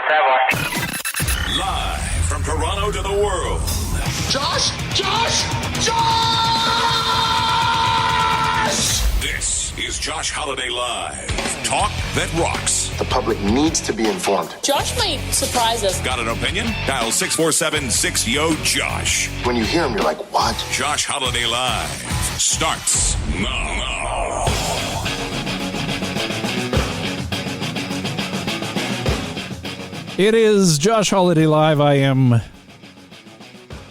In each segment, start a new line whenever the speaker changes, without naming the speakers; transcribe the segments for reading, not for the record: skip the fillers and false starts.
Live from Toronto to the world.
Josh!
This is Josh Holiday Live. Talk that rocks.
The public needs to be informed.
Josh might surprise us.
Got an opinion? Dial 647-6YO-JOSH.
When you hear him, you're like, what?
Josh Holiday Live starts now.
It is Josh Holiday Live. I am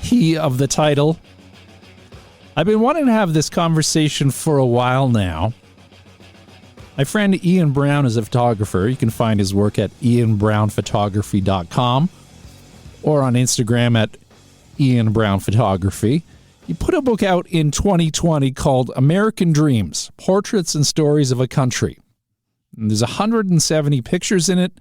he of the title. I've been wanting to have this conversation for a while now. My friend Ian Brown is a photographer. You can find his work at ianbrownphotography.com or on Instagram at Ian Brown Photography. He put a book out in 2020 called American Dreams, Portraits and Stories of a Country. And there's 170 pictures in it,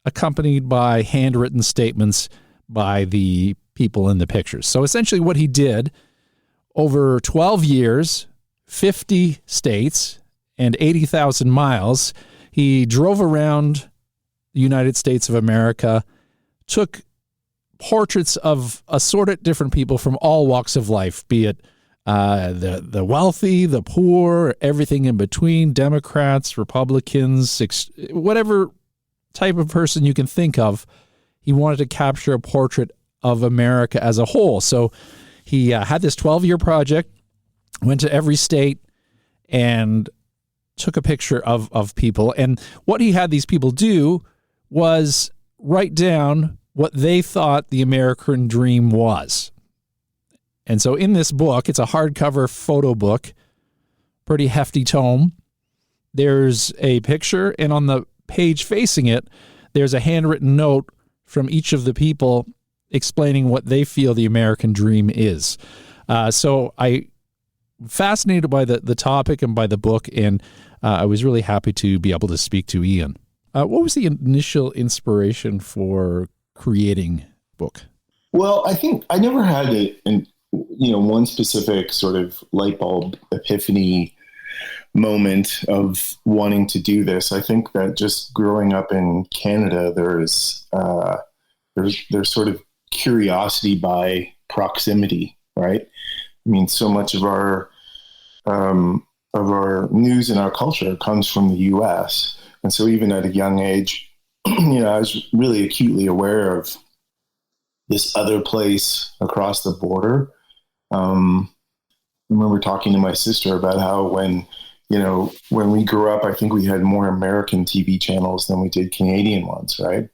accompanied by handwritten statements by the people in the pictures. So essentially what he did over 12 years, 50 states, and 80,000 miles, he drove around the United States of America, took portraits of assorted different people from all walks of life, be it the wealthy, the poor, everything in between, Democrats, Republicans, whatever type of person you can think of. He wanted to capture a portrait of America as a whole. So he had this 12-year project, went to every state, and took a picture of people. And what he had these people do was write down what they thought the American dream was. And so in this book, it's a hardcover photo book, pretty hefty tome. There's a picture, and on the page facing it, there's a handwritten note from each of the people explaining what they feel the American dream is. So I'm fascinated by the topic and by the book, and I was really happy to be able to speak to Ian. What was the initial inspiration for creating the book?
Well, I think I never had one specific sort of light bulb epiphany moment of wanting to do this. I think that just growing up in Canada, there's sort of curiosity by proximity, right? I mean, so much of our news and our culture comes from the U.S. And so even at a young age, I was really acutely aware of this other place across the border. I remember talking to my sister about how when we grew up, I think we had more American TV channels than we did Canadian ones, right?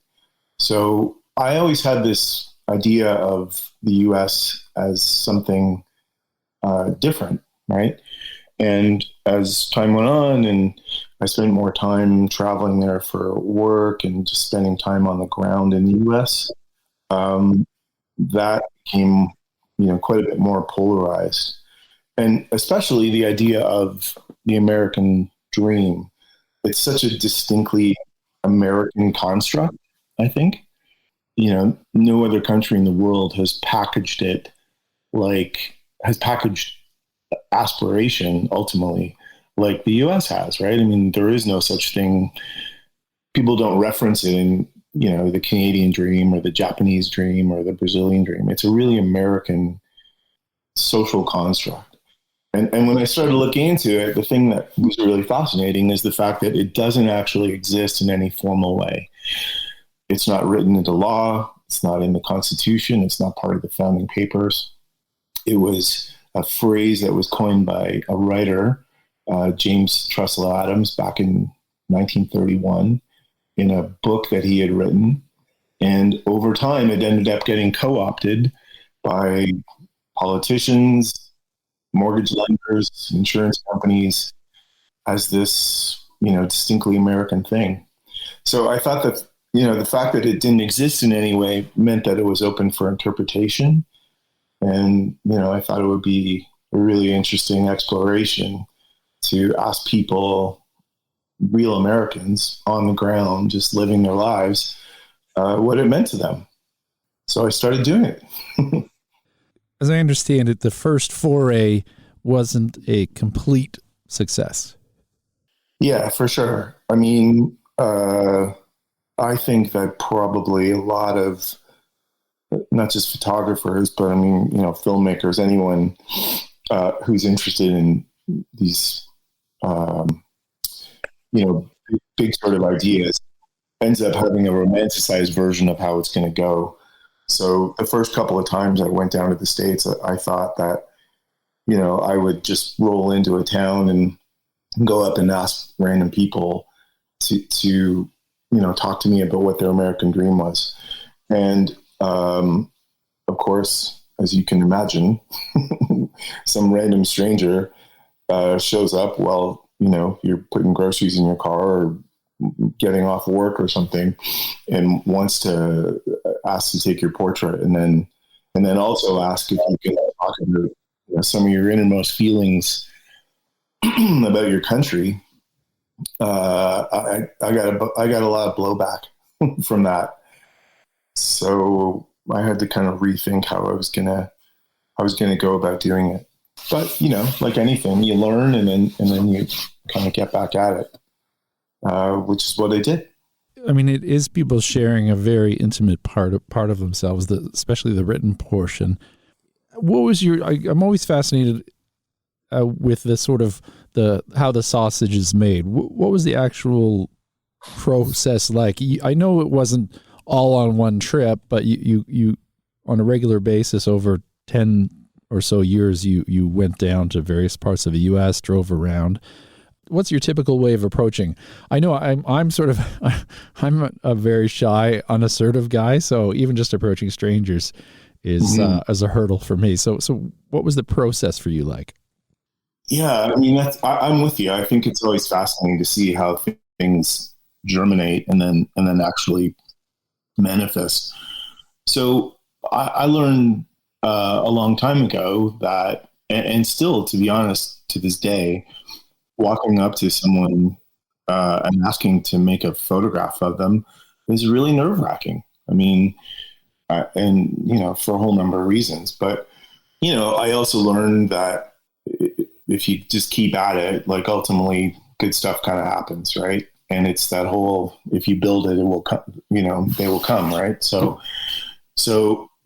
So I always had this idea of the U.S. as something different, right? And as time went on and I spent more time traveling there for work and just spending time on the ground in the U.S., that became, quite a bit more polarized. And especially the idea of the American dream. It's such a distinctly American construct, I think. No other country in the world has packaged aspiration ultimately like the US has, right? I mean, there is no such thing. People don't reference it in, the Canadian dream or the Japanese dream or the Brazilian dream. It's a really American social construct. And when I started looking into it, the thing that was really fascinating is the fact that it doesn't actually exist in any formal way. It's not written into law. It's not in the Constitution. It's not part of the founding papers. It was a phrase that was coined by a writer, James Trussell Adams, back in 1931 in a book that he had written. And over time, it ended up getting co-opted by politicians, mortgage lenders, insurance companies as this, distinctly American thing. So I thought that, the fact that it didn't exist in any way meant that it was open for interpretation. And, I thought it would be a really interesting exploration to ask people, real Americans on the ground, just living their lives, what it meant to them. So I started doing it.
As I understand it, the first foray wasn't a complete success.
Yeah, for sure. I mean, I think that probably a lot of, not just photographers, but I mean, filmmakers, anyone who's interested in these, big sort of ideas, ends up having a romanticized version of how it's going to go. So the first couple of times I went down to the States, I thought that, I would just roll into a town and go up and ask random people to talk to me about what their American dream was. And, of course, as you can imagine, some random stranger shows up while, you're putting groceries in your car or getting off work or something, and wants to ask to take your portrait, and then also ask if you can talk about some of your innermost feelings about your country. I got a lot of blowback from that, so I had to kind of rethink how I was gonna go about doing it. But like anything, you learn and then you kind of get back at it. Which is what I did.
I mean, it is people sharing a very intimate part of themselves, especially the written portion. What was I'm always fascinated with the sort of how the sausage is made. What was the actual process like? I know it wasn't all on one trip, but you on a regular basis over 10 or so years, you went down to various parts of the U.S., drove around. What's your typical way of approaching? I know I'm a very shy, unassertive guy, so even just approaching strangers is as a hurdle for me. So what was the process for you like?
Yeah, I mean, I'm with you. I think it's always fascinating to see how things germinate and then actually manifest. So I learned a long time ago that, and still, to be honest, to this day, walking up to someone and asking to make a photograph of them is really nerve-wracking. I mean, and for a whole number of reasons. But I also learned that if you just keep at it, like ultimately good stuff kind of happens, right? And it's that whole, if you build it, it will come. They will come, right? So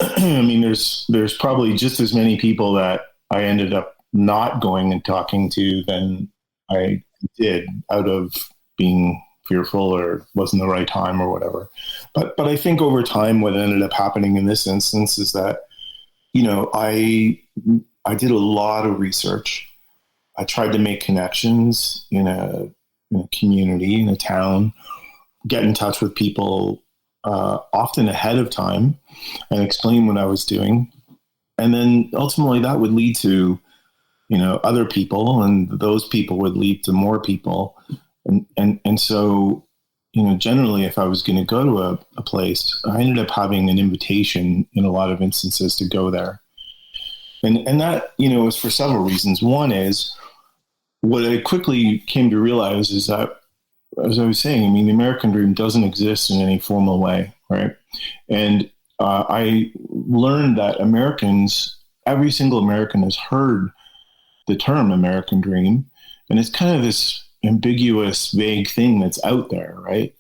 I mean, there's probably just as many people that I ended up not going and talking to than I did out of being fearful or wasn't the right time or whatever. But I think over time, what ended up happening in this instance is that, I did a lot of research. I tried to make connections in a community, in a town, get in touch with people often ahead of time and explain what I was doing. And then ultimately that would lead to other people, and those people would lead to more people. And so, generally, if I was going to go to a place, I ended up having an invitation in a lot of instances to go there. And that, is for several reasons. One is what I quickly came to realize is that, as I was saying, I mean, the American dream doesn't exist in any formal way, right? And I learned that every single American has heard the term American dream, and it's kind of this ambiguous, vague thing that's out there, right?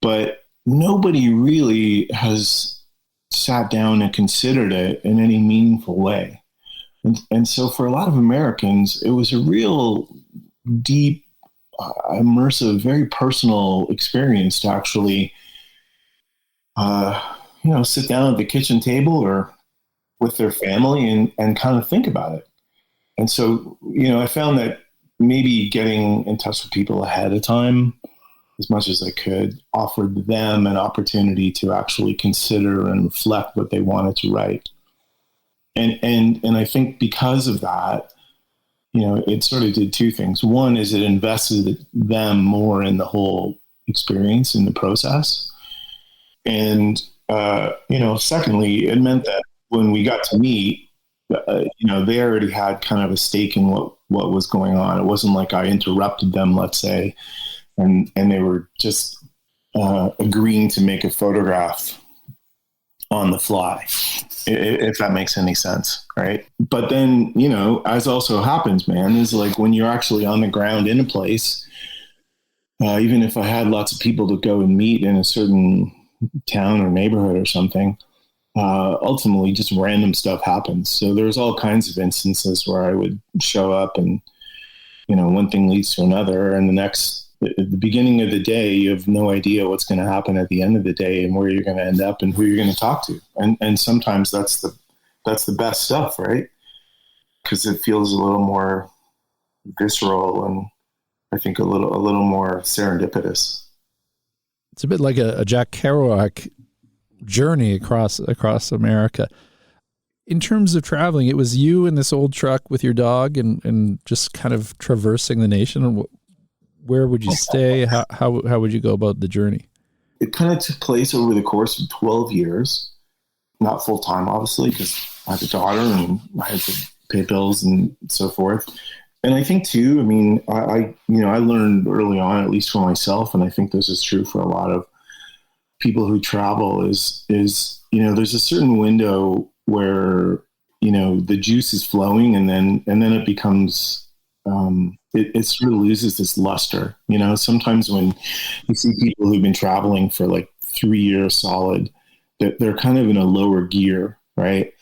But nobody really has sat down and considered it in any meaningful way. And so for a lot of Americans, it was a real deep, immersive, very personal experience to actually, sit down at the kitchen table or with their family and kind of think about it. And so, I found that maybe getting in touch with people ahead of time, as much as I could, offered them an opportunity to actually consider and reflect what they wanted to write. And I think because of that, it sort of did two things. One is it invested them more in the whole experience, in the process. And, secondly, it meant that when we got to meet, they already had kind of a stake in what was going on. It wasn't like I interrupted them, let's say, and they were just agreeing to make a photograph on the fly, if that makes any sense, right? But then, as also happens, man, is like when you're actually on the ground in a place, even if I had lots of people to go and meet in a certain town or neighborhood or something, ultimately just random stuff happens. So there's all kinds of instances where I would show up and, one thing leads to another. And at the beginning of the day, you have no idea what's going to happen at the end of the day and where you're going to end up and who you're going to talk to. And sometimes that's the best stuff, right? Because it feels a little more visceral and I think a little more serendipitous.
It's a bit like a Jack Kerouac journey across America. In terms of traveling, it was you in this old truck with your dog and just kind of traversing the nation. Where would you stay? How would you go about the journey?
It kind of took place over the course of 12 years, not full time, obviously, because I had a daughter and I had to pay bills and so forth. And I think too, I mean, I learned early on, at least for myself, and I think this is true for a lot of people who travel is, there's a certain window where, the juice is flowing and then it becomes, it sort of loses this luster. Sometimes when you see people who've been traveling for like 3 years solid, they're kind of in a lower gear, right?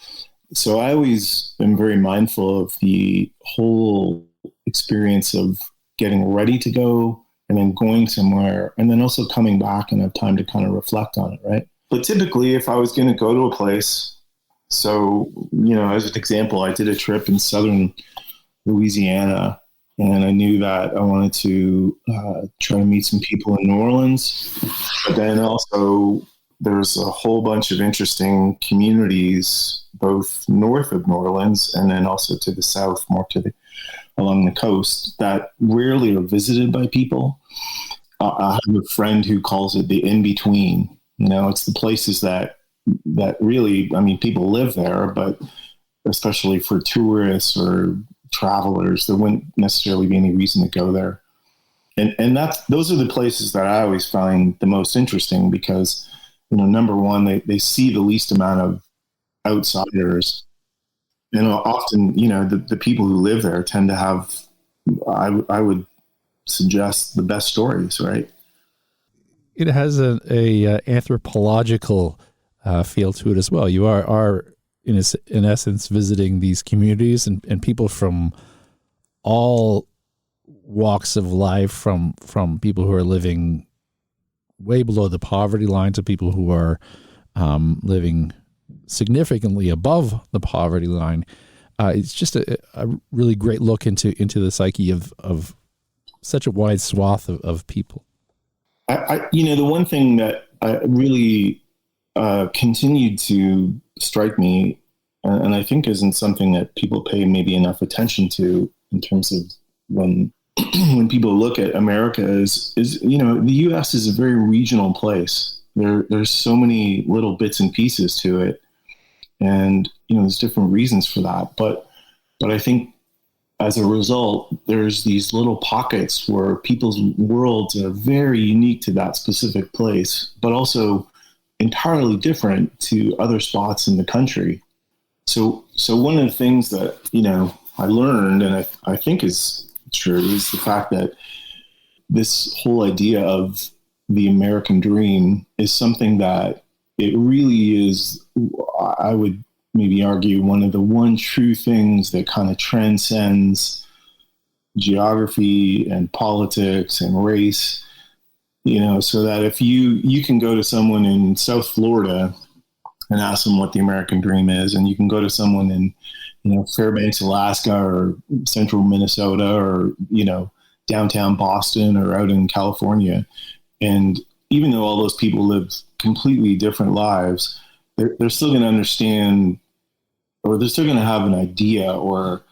So I always am very mindful of the whole experience of getting ready to go and then going somewhere and then also coming back and have time to kind of reflect on it, right? But typically, if I was going to go to a place, so, as an example, I did a trip in southern Louisiana and I knew that I wanted to try to meet some people in New Orleans, but then also there's a whole bunch of interesting communities both north of New Orleans and then also to the south, more along the coast that rarely are visited by people. I have a friend who calls it the in-between. It's the places that really, I mean, people live there, but especially for tourists or travelers, there wouldn't necessarily be any reason to go there. And those are the places that I always find the most interesting because, number one, they see the least amount of outsiders. Often, the people who live there tend to have, I would suggest, the best stories, right?
It has a anthropological feel to it as well. You are in essence visiting these communities and people from all walks of life, from people who are living way below the poverty line to people who are living significantly above the poverty line. It's just a really great look into the psyche of such a wide swath of people.
The one thing that really continued to strike me, and I think isn't something that people pay maybe enough attention to in terms of when people look at America is the U.S. is a very regional place. There's so many little bits and pieces to it, and there's different reasons for that. But I think as a result, there's these little pockets where people's worlds are very unique to that specific place, but also entirely different to other spots in the country. So one of the things that, I learned, and I think is true, is the fact that this whole idea of the American dream is something that it really is, I would maybe argue, one true things that kind of transcends geography and politics and race, so that if you can go to someone in South Florida and ask them what the American dream is, and you can go to someone in, Fairbanks, Alaska, or central Minnesota, or, downtown Boston, or out in California. And even though all those people live completely different lives, they're still going to understand, or they're still going to have an idea or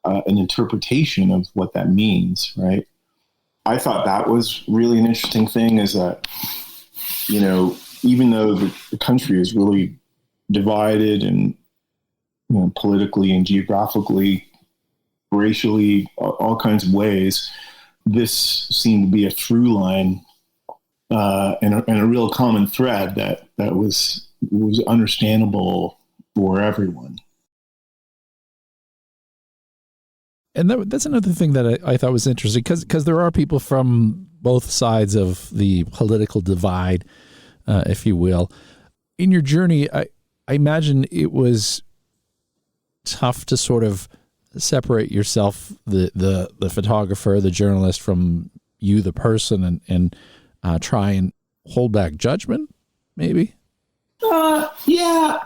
an interpretation of what that means, right? I thought that was really an interesting thing, is that, even though the country is really divided and, politically and geographically, racially, all kinds of ways, this seemed to be a through line and a real common thread that was understandable for everyone.
And that's another thing that I thought was interesting, because there are people from both sides of the political divide, if you will. In your journey, I imagine it was tough to sort of separate yourself, the photographer, the journalist, from you, the person, and try and hold back judgment, maybe?
Yeah,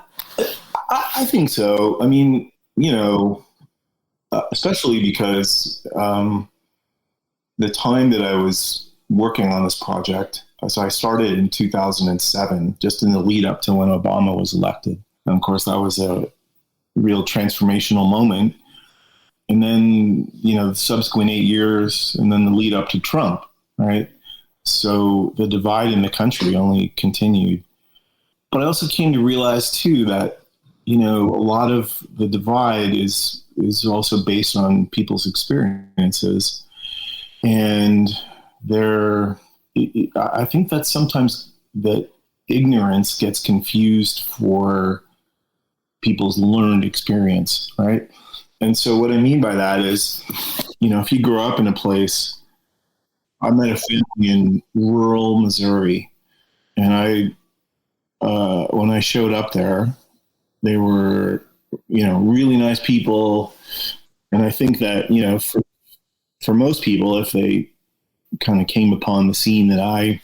I think so. I mean, especially because the time that I was working on this project, so I started in 2007, just in the lead up to when Obama was elected. And of course, that was a real transformational moment. And then, the subsequent 8 years, and then the lead up to Trump, right? So the divide in the country only continued. But I also came to realize, too, that, a lot of the divide is also based on people's experiences. And I think that sometimes that ignorance gets confused for people's learned experience, right? And so what I mean by that is, if you grow up in a place, I met a family in rural Missouri, and when I showed up there, they were, really nice people. And I think that, for most people, if they kind of came upon the scene that I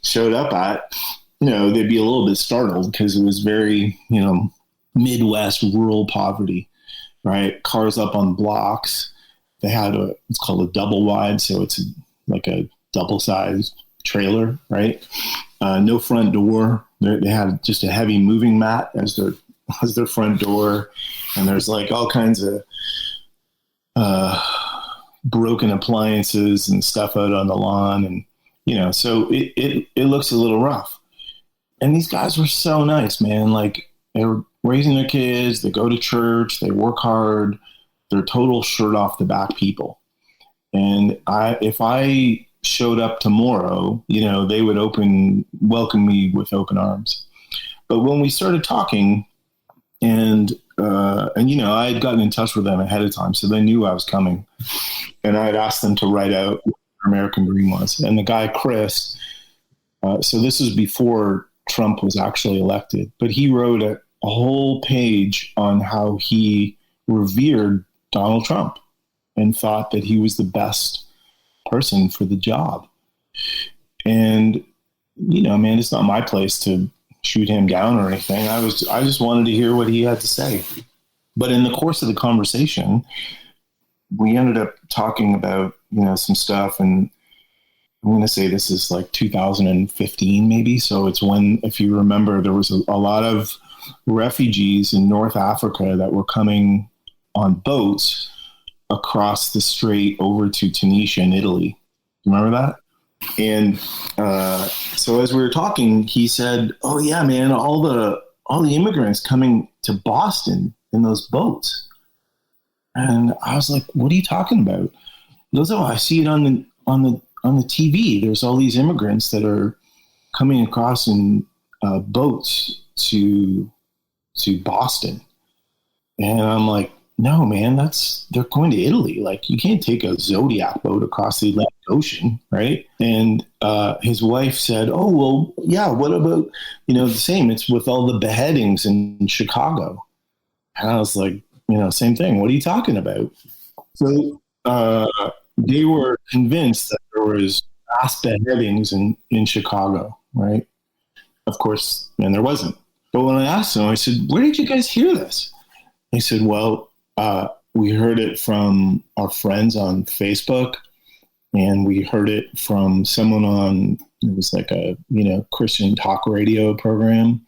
showed up at, they'd be a little bit startled, because it was very, Midwest rural poverty, right? Cars up on blocks. They had it's called a double wide. So it's like a double sized trailer, right? No front door. They had just a heavy moving mat as their front door. And there's like all kinds of broken appliances and stuff out on the lawn. And, so it looks a little rough. And these guys were so nice, man. Like, they were raising their kids, they go to church, they work hard. They're total shirt off the back people. And if I showed up tomorrow, they would welcome me with open arms. But when we started talking, and I had gotten in touch with them ahead of time, so they knew I was coming. And I had asked them to write out what American Dream was. And the guy, Chris, so this was before Trump was actually elected, but he wrote a whole page on how he revered Donald Trump and thought that he was the best person for the job. And, man, it's not my place to shoot him down or anything. I just wanted to hear what he had to say. But in the course of the conversation, we ended up talking about, some stuff, and I'm going to say this is like 2015 maybe. So it's when, if you remember, there was a lot of refugees in North Africa that were coming on boats across the strait over to Tunisia and Italy. Remember that? And so as we were talking, he said, "Oh yeah, man, all the immigrants coming to Boston in those boats." And I was like, "What are you talking about?" He goes, "Oh, I see it on the TV. There's all these immigrants that are coming across in boats to Boston." And I'm like, "No, man, they're going to Italy. Like, you can't take a Zodiac boat across the Atlantic Ocean, right?" And his wife said, "Oh, well, yeah, what about, the same, it's with all the beheadings in Chicago." And I was like, same thing. What are you talking about? So they were convinced that there was mass beheadings in Chicago, right? Of course, and there wasn't. But when I asked them, I said, "Where did you guys hear this?" They said, "Well, we heard it from our friends on Facebook, and we heard it from someone it was like a, Christian talk radio program.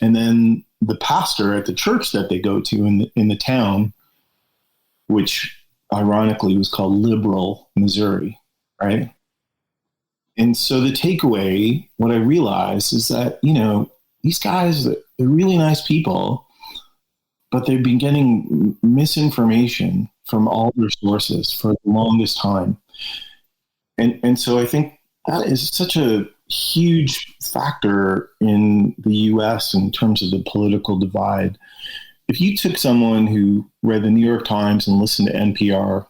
And then the pastor at the church that they go to in the town, which ironically was called Liberal, Missouri, right?" And so the takeaway, what I realized is that, these guys, they're really nice people, but they've been getting misinformation from all their sources for the longest time. And so I think that is such a huge factor in the U.S. in terms of the political divide. If you took someone who read the New York Times and listened to NPR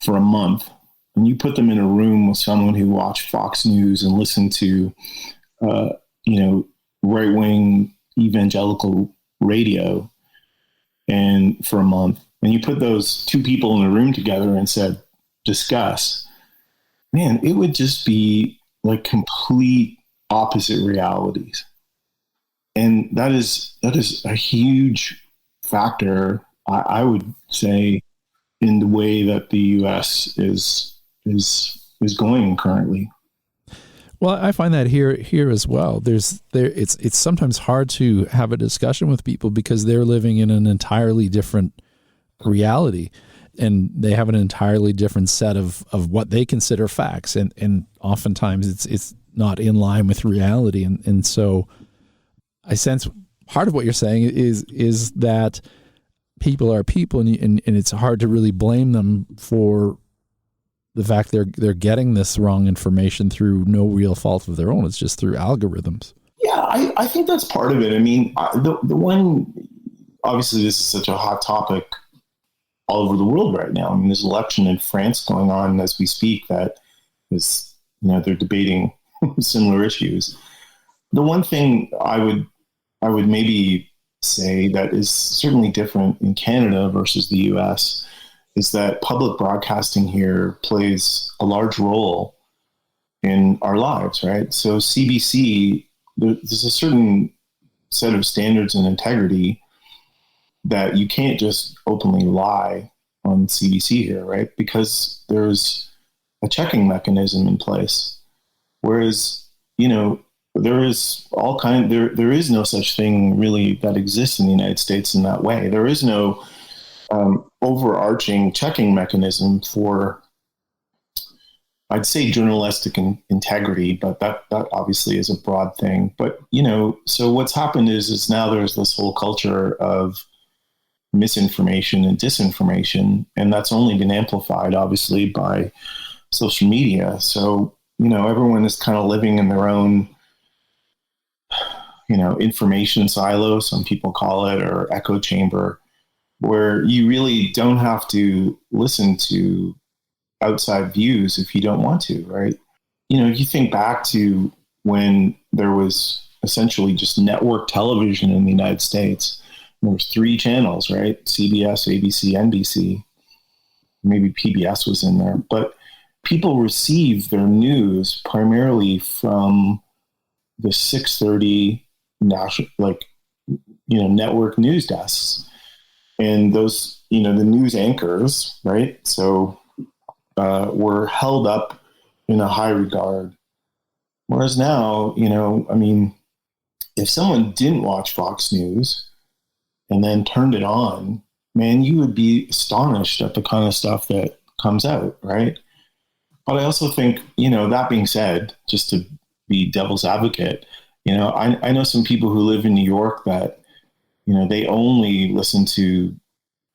for a month, and you put them in a room with someone who watched Fox News and listened to, right-wing evangelical radio, and for a month, and you put those two people in a room together and said, discuss, man, it would just be like complete opposite realities. And that is a huge factor, I would say, in the way that the U.S. is going currently.
Well, I find that here as well. It's sometimes hard to have a discussion with people because they're living in an entirely different reality, and they have an entirely different set of what they consider facts, and oftentimes it's not in line with reality, and so I sense part of what you're saying is that people are people, and it's hard to really blame them for the fact they're getting this wrong information through no real fault of their own. It's just through algorithms.
Yeah, I think that's part of it. I mean, the one, obviously this is such a hot topic all over the world right now. I mean, there's an election in France going on as we speak that is, they're debating similar issues. The one thing I would maybe say that is certainly different in Canada versus the US is that public broadcasting here plays a large role in our lives, right? So CBC, there's a certain set of standards and integrity that you can't just openly lie on CBC here, right? Because there's a checking mechanism in place. Whereas, there is there is no such thing really that exists in the United States in that way. There is no overarching checking mechanism for, I'd say, journalistic integrity, but that obviously is a broad thing. But, so what's happened is now there's this whole culture of misinformation and disinformation, and that's only been amplified, obviously, by social media. So, everyone is kind of living in their own, information silo, some people call it, or echo chamber, where you really don't have to listen to outside views if you don't want to, right? You think back to when there was essentially just network television in the United States. There was 3 channels, right? CBS, ABC, NBC. Maybe PBS was in there. But people received their news primarily from the 6:30 national, network news desks. And those, the news anchors, right? So were held up in a high regard. Whereas now, if someone didn't watch Fox News and then turned it on, man, you would be astonished at the kind of stuff that comes out, right? But I also think, that being said, just to be devil's advocate, I know some people who live in New York that, they only listen to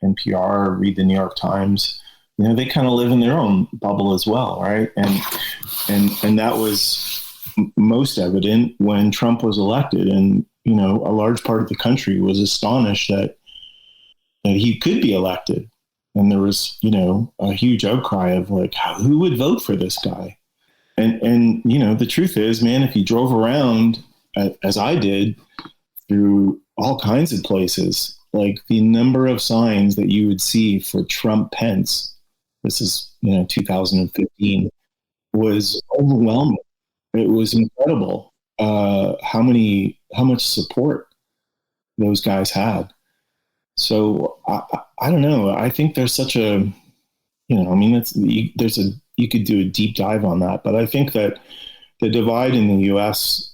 NPR or read the New York Times. They kind of live in their own bubble as well, right? And that was most evident when Trump was elected, and a large part of the country was astonished that he could be elected, and there was a huge outcry of like, who would vote for this guy? And the truth is, man, if you drove around as I did through all kinds of places, like the number of signs that you would see for Trump Pence, this is 2015, was overwhelming. It was incredible how much support those guys had. So I don't know. I think there's such a, you could do a deep dive on that, but I think that the divide in the U.S.,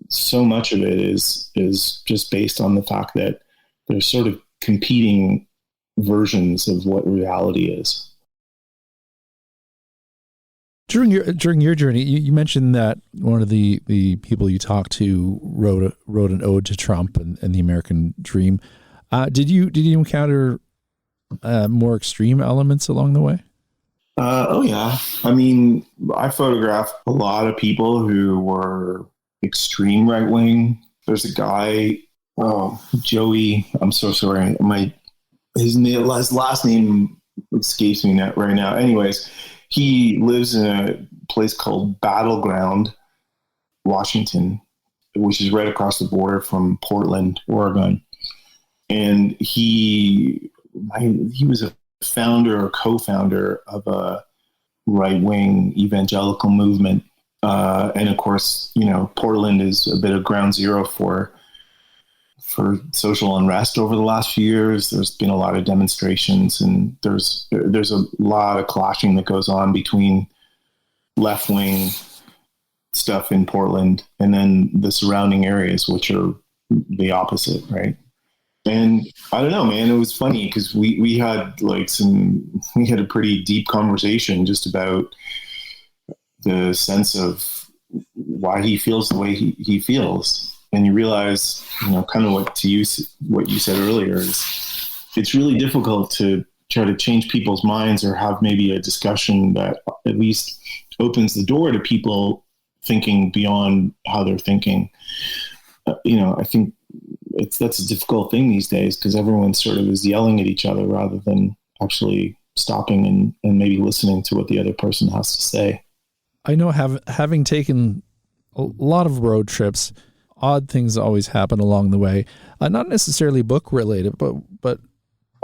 so much of it is just based on the fact that there's sort of competing versions of what reality is.
During your journey, you mentioned that one of the people you talked to wrote an ode to Trump and the American dream. Did you encounter more extreme elements along the way?
Oh yeah. I mean, I photographed a lot of people who were extreme right wing. There's a guy, Joey. I'm so sorry. His last name escapes me right now. Anyways, he lives in a place called Battleground, Washington, which is right across the border from Portland, Oregon. And he was a founder or co-founder of a right-wing evangelical movement. And of course, Portland is a bit of ground zero for social unrest over the last few years. There's been a lot of demonstrations, and there's a lot of clashing that goes on between left-wing stuff in Portland and then the surrounding areas, which are the opposite, right? And I don't know, man, it was funny because we had a pretty deep conversation just about the sense of why he feels the way he feels. And you realize, kind of what you said earlier is it's really difficult to try to change people's minds or have maybe a discussion that at least opens the door to people thinking beyond how they're thinking. I think that's a difficult thing these days because everyone sort of is yelling at each other rather than actually stopping and maybe listening to what the other person has to say.
I know having taken a lot of road trips, odd things always happen along the way. Not necessarily book related, but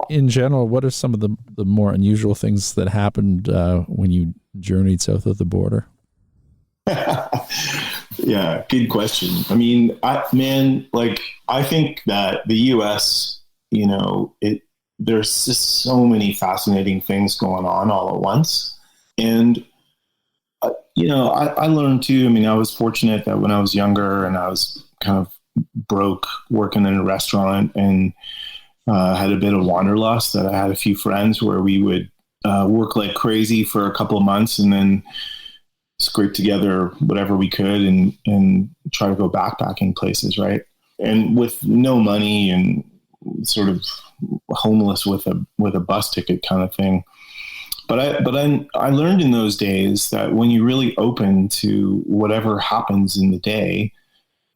in general, what are some of the more unusual things that happened when you journeyed south of the border?
Yeah, good question. I mean, I think that the U.S., there's just so many fascinating things going on all at once. And, I learned too. I mean, I was fortunate that when I was younger and I was kind of broke working in a restaurant and had a bit of wanderlust, that I had a few friends where we would work like crazy for a couple of months and then scrape together whatever we could and try to go backpacking places, right? And with no money and sort of homeless with a bus ticket kind of thing. But I learned in those days that when you really open to whatever happens in the day,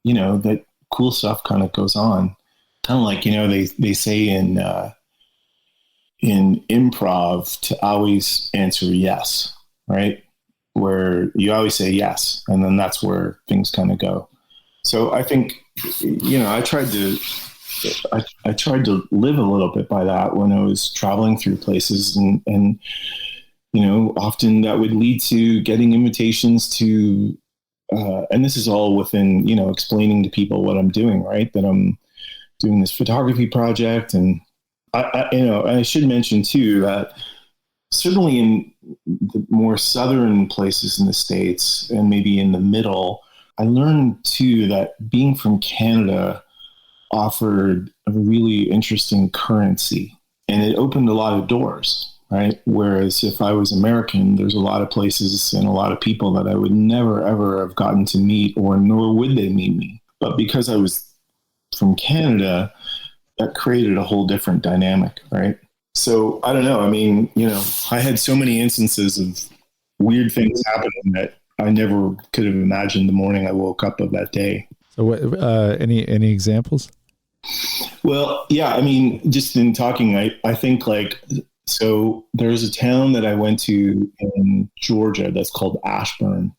that cool stuff kind of goes on. Kind of like, they say in improv to always answer yes, right? Where you always say yes, and then that's where things kind of go. So I think, I tried to live a little bit by that when I was traveling through places and often that would lead to getting invitations to, and this is all within, explaining to people what I'm doing, right? That I'm doing this photography project. And I should mention too, that certainly in the more southern places in the States and maybe in the middle, I learned too that being from Canada offered a really interesting currency and it opened a lot of doors, right? Whereas if I was American, there's a lot of places and a lot of people that I would never, ever have gotten to meet, or nor would they meet me. But because I was from Canada, that created a whole different dynamic, right? So I don't know. I mean, I had so many instances of weird things happening that I never could have imagined the morning I woke up of that day.
So what, any examples?
Well, yeah, I mean, just in talking, I think so there's a town that I went to in Georgia that's called Ashburn.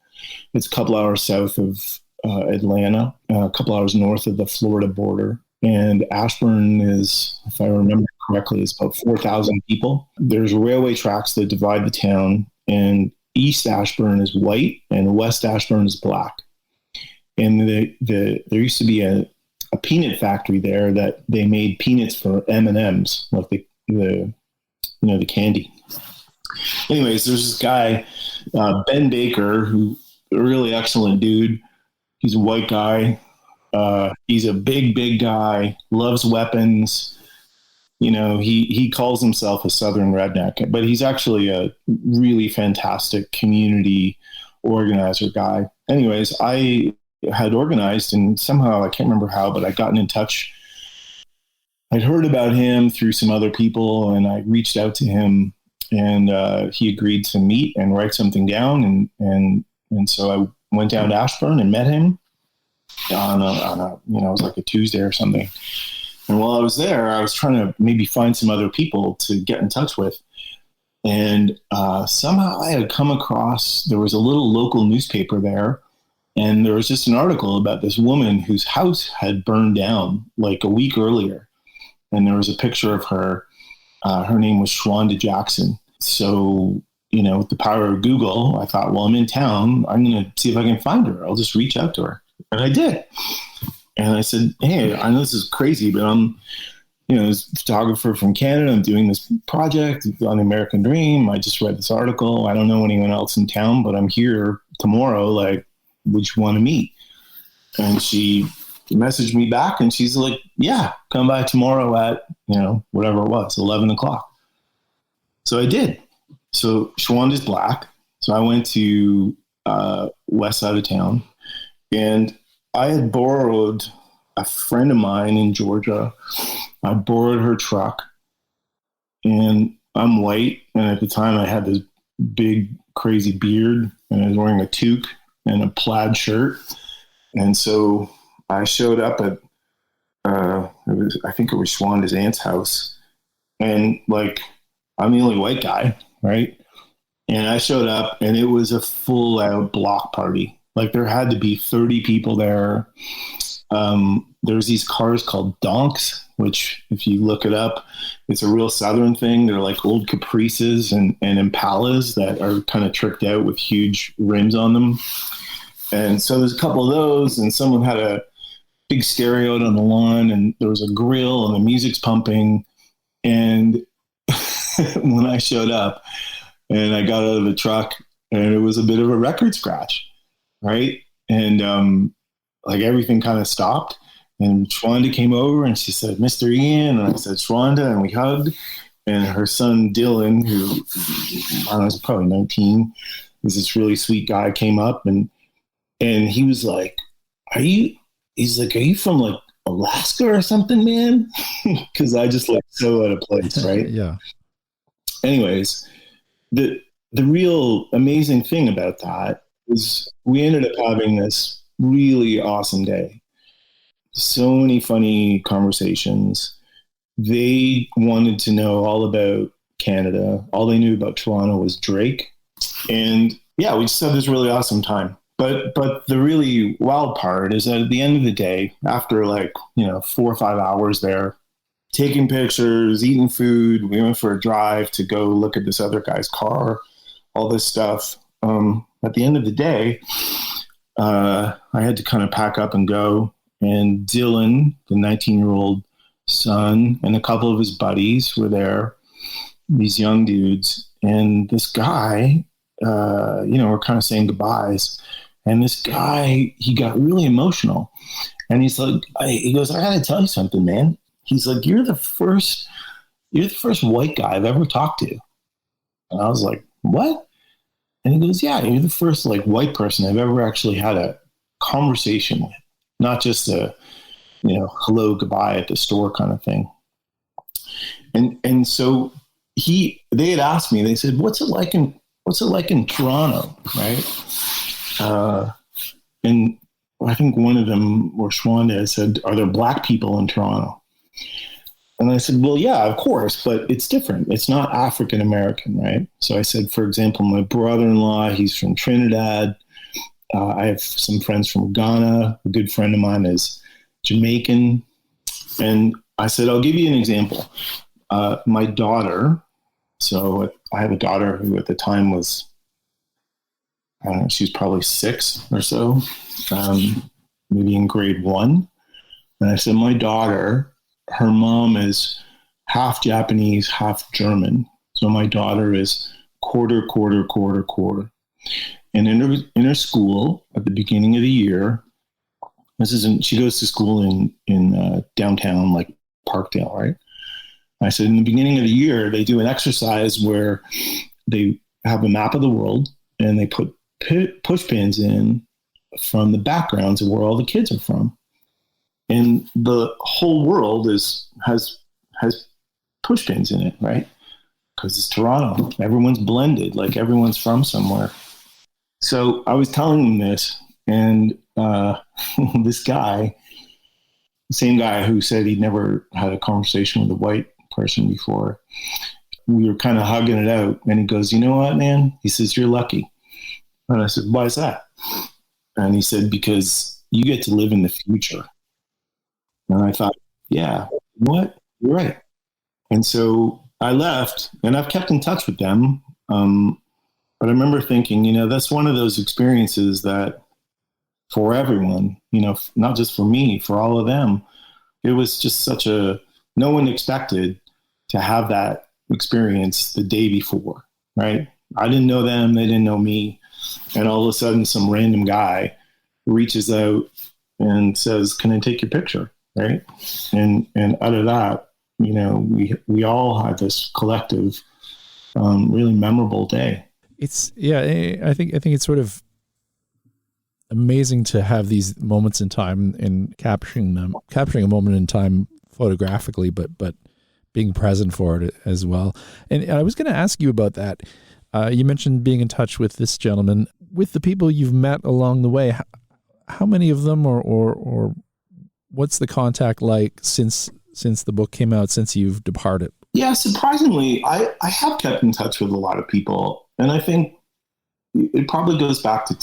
It's a couple hours south of Atlanta, a couple hours north of the Florida border. And Ashburn is, if I remember correctly, is about 4,000 people. There's railway tracks that divide the town, and East Ashburn is white and West Ashburn is black. And there used to be a peanut factory there that they made peanuts for M&Ms, like the candy. Anyways, there's this guy, Ben Baker, who a really excellent dude. He's a white guy. He's a big guy, loves weapons. He calls himself a Southern redneck, but he's actually a really fantastic community organizer guy. Anyways, I had organized, and somehow, I can't remember how, but I'd gotten in touch. I'd heard about him through some other people, and I reached out to him, and he agreed to meet and write something down. And so I went down to Ashburn and met him on a it was like a Tuesday or something. And while I was there, I was trying to maybe find some other people to get in touch with. And somehow I had come across, there was a little local newspaper there, and there was just an article about this woman whose house had burned down like a week earlier. And there was a picture of her. Her name was Shwanda Jackson. So, with the power of Google, I thought, well, I'm in town. I'm going to see if I can find her. I'll just reach out to her. And I did. And I said, hey, I know this is crazy, but I'm, this photographer from Canada. I'm doing this project on the American Dream. I just read this article. I don't know anyone else in town, but I'm here tomorrow. Like, would you want to meet? And she messaged me back and she's like, yeah, come by tomorrow at, whatever it was, 11 o'clock. So I did. So Shwanda's black. So I went to west side of town, and I had borrowed a friend of mine in Georgia. I borrowed her truck, and I'm white. And at the time I had this big crazy beard, and I was wearing a toque and a plaid shirt. And so I showed up at, I think it was Shwanda's aunt's house, and like, I'm the only white guy, right? And I showed up, and it was a full out block party. Like, there had to be 30 people there. There's these cars called donks, which if you look it up, it's a real Southern thing. They're like old Caprices and Impalas that are kind of tricked out with huge rims on them. And so there's a couple of those, and someone had a big stereo out on the lawn, and there was a grill, and the music's pumping. And when I showed up and I got out of the truck, and it was a bit of a record scratch, right? And like, everything kind of stopped, and Shwanda came over and she said, Mr. Ian, and I said, Shwanda, and we hugged. And her son Dylan, who I don't know, was probably 19, was this really sweet guy, came up, and he was like, are you from like Alaska or something, man? Because I just looked so out of place, right?
Yeah.
Anyways, the real amazing thing about that is we ended up having this really awesome day. So many funny conversations. They wanted to know all about Canada. All they knew about Toronto was Drake. And yeah, we just had this really awesome time. But the really wild part is that at the end of the day, after 4 or 5 hours there, taking pictures, eating food, we went for a drive to go look at this other guy's car, all this stuff. At the end of the day, I had to kind of pack up and go. And Dylan, the 19-year-old son, and a couple of his buddies were there, these young dudes. And this guy, we're kind of saying goodbyes. And this guy, he got really emotional. And he's like, he goes, I got to tell you something, man. He's like, you're the first white guy I've ever talked to. And I was like, what? And he goes, yeah, you're the first white person I've ever actually had a conversation with, not just a, hello, goodbye at the store kind of thing. And so they had asked me, they said, what's it like in Toronto? Right. And I think one of them, or Shwanda, said, are there black people in Toronto? And I said, well, yeah, of course, but it's different. It's not African American, right? So I said, for example, my brother-in-law, he's from Trinidad. I have some friends from Ghana. A good friend of mine is Jamaican. And I said, I'll give you an example. My daughter, so I have a daughter who at the time was, I don't know, she was probably 6 or so, maybe in grade 1. And I said, my daughter, her mom is half Japanese, half German. So my daughter is quarter. And in her school at the beginning of the year, she goes to school in downtown, like Parkdale, right? I said, in the beginning of the year, they do an exercise where they have a map of the world and they put push pins in from the backgrounds of where all the kids are from. And the whole world has push pins in it, right? Because it's Toronto. Everyone's blended, like everyone's from somewhere. So I was telling them this, and this guy, the same guy who said he'd never had a conversation with a white person before, we were kind of hugging it out. And he goes, you know what, man? He says, you're lucky. And I said, why is that? And he said, because you get to live in the future. And I thought, yeah, what? You're right. And so I left, and I've kept in touch with them. But I remember thinking, that's one of those experiences that for everyone, not just for me, for all of them, it was just no one expected to have that experience the day before, right? I didn't know them. They didn't know me. And all of a sudden, some random guy reaches out and says, can I take your picture? Right. And out of that, we all had this collective, really memorable day.
I think it's sort of amazing to have these moments in time and capturing a moment in time photographically, but being present for it as well. And I was going to ask you about that. You mentioned being in touch with this gentleman, with the people you've met along the way. How many of them, or what's the contact like since the book came out, since you've departed?
Yeah, surprisingly, I have kept in touch with a lot of people. And I think it probably goes back to,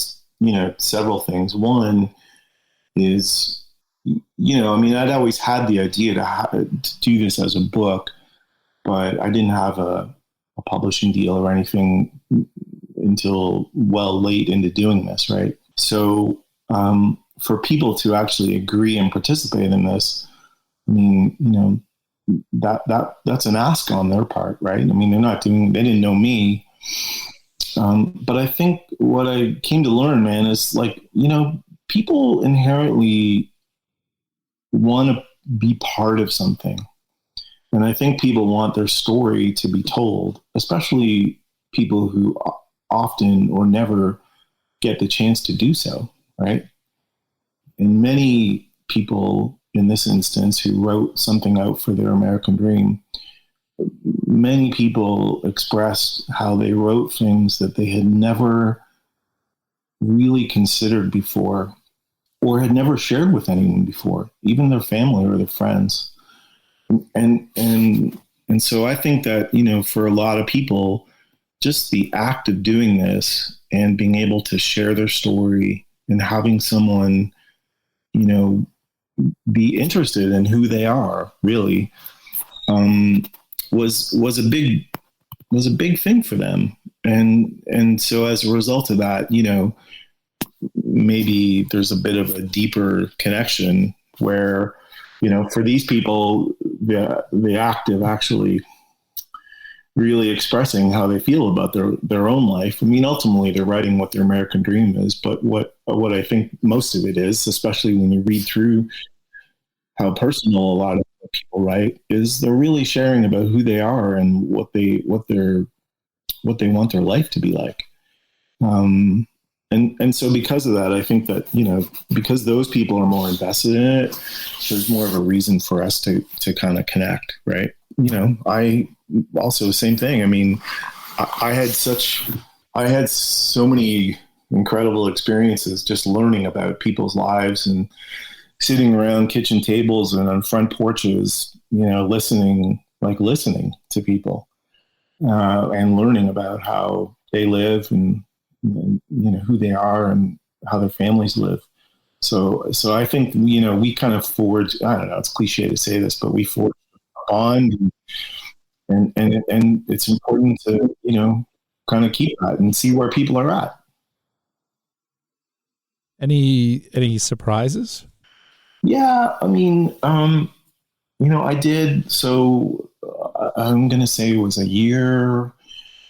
several things. One is, I'd always had the idea to do this as a book, but I didn't have a publishing deal or anything until well late into doing this, right? So for people to actually agree and participate in this, I mean, that's an ask on their part, right? I mean, they didn't know me. But I think what I came to learn, man, is people inherently want to be part of something. And I think people want their story to be told, especially people who often or never get the chance to do so, right? And many people in this instance who wrote something out for their American dream, many people expressed how they wrote things that they had never really considered before or had never shared with anyone before, even their family or their friends. And so I think that, for a lot of people, just the act of doing this and being able to share their story and having someone, be interested in who they are really, was a big thing for them. And so as a result of that, maybe there's a bit of a deeper connection where, for these people, the act of actually really expressing how they feel about their own life. I mean, ultimately they're writing what their American dream is, but what I think most of it is, especially when you read through how personal a lot of people write, is they're really sharing about who they are and what they want their life to be like. And so because of that, I think that, because those people are more invested in it, there's more of a reason for us to kind of connect, right? I also, same thing. I mean, I had so many incredible experiences just learning about people's lives and sitting around kitchen tables and on front porches, listening to people, and learning about how they live and who they are and how their families live. So I think, we kind of forge, I don't know, it's cliche to say this, but we forge a bond, and it's important to, kind of keep that and see where people are at.
Any surprises?
Yeah. I mean, I did. So I'm going to say it was a year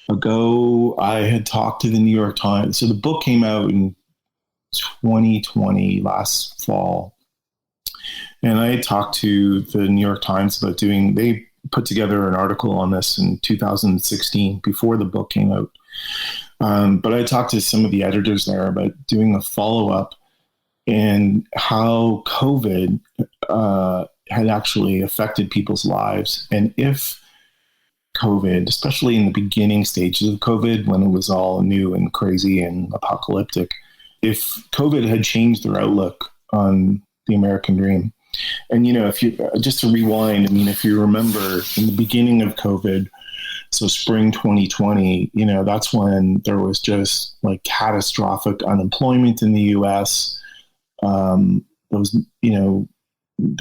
ago, I had talked to the New York Times. So the book came out in 2020, last fall. And I had talked to the New York Times about they put together an article on this in 2016 before the book came out. But I talked to some of the editors there about doing a follow-up and how COVID had actually affected people's lives. And if COVID, especially in the beginning stages of COVID, when it was all new and crazy and apocalyptic, if COVID had changed their outlook on the American dream. And, if you, just to rewind, I mean, if you remember in the beginning of COVID, So spring 2020, that's when there was just like catastrophic unemployment in the U.S. There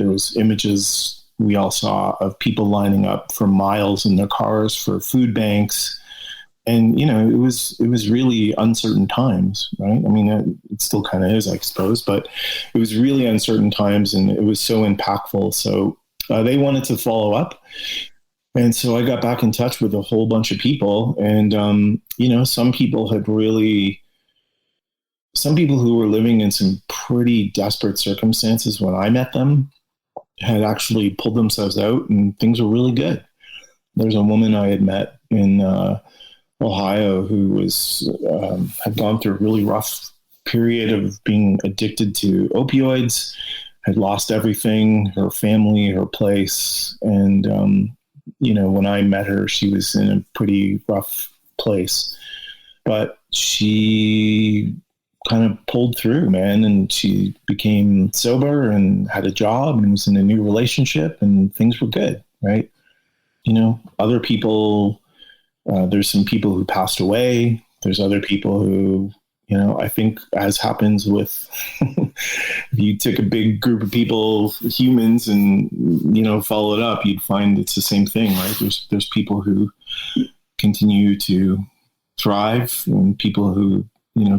was images we all saw of people lining up for miles in their cars for food banks. And, it was really uncertain times, right? I mean, it still kind of is, I suppose, but it was really uncertain times, and it was so impactful. So they wanted to follow up. And so I got back in touch with a whole bunch of people, and, some people who were living in some pretty desperate circumstances when I met them had actually pulled themselves out, and things were really good. There's a woman I had met in Ohio who had gone through a really rough period of being addicted to opioids, had lost everything, her family, her place. And, when I met her, she was in a pretty rough place, but she kind of pulled through, man. And she became sober and had a job and was in a new relationship, and things were good. Right. Other people, there's some people who passed away. There's other people who, I think, as happens with, if you took a big group of people, humans, and, follow it up, you'd find it's the same thing, right? There's people who continue to thrive, and people who,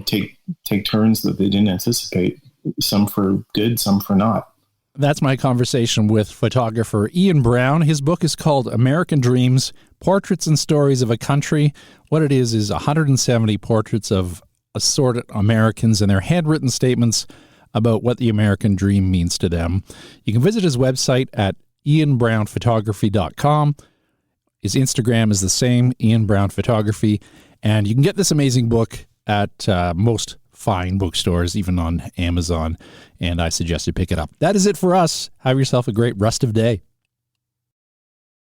take turns that they didn't anticipate, some for good, some for not.
That's my conversation with photographer Ian Brown. His book is called American Dreams, Portraits and Stories of a Country. What it is 170 portraits of assorted Americans and their handwritten statements about what the American dream means to them. You can visit his website at ianbrownphotography.com. His Instagram is the same, Ian Brown Photography. And you can get this amazing book at most fine bookstores, even on Amazon. And I suggest you pick it up. That is it for us. Have yourself a great rest of day.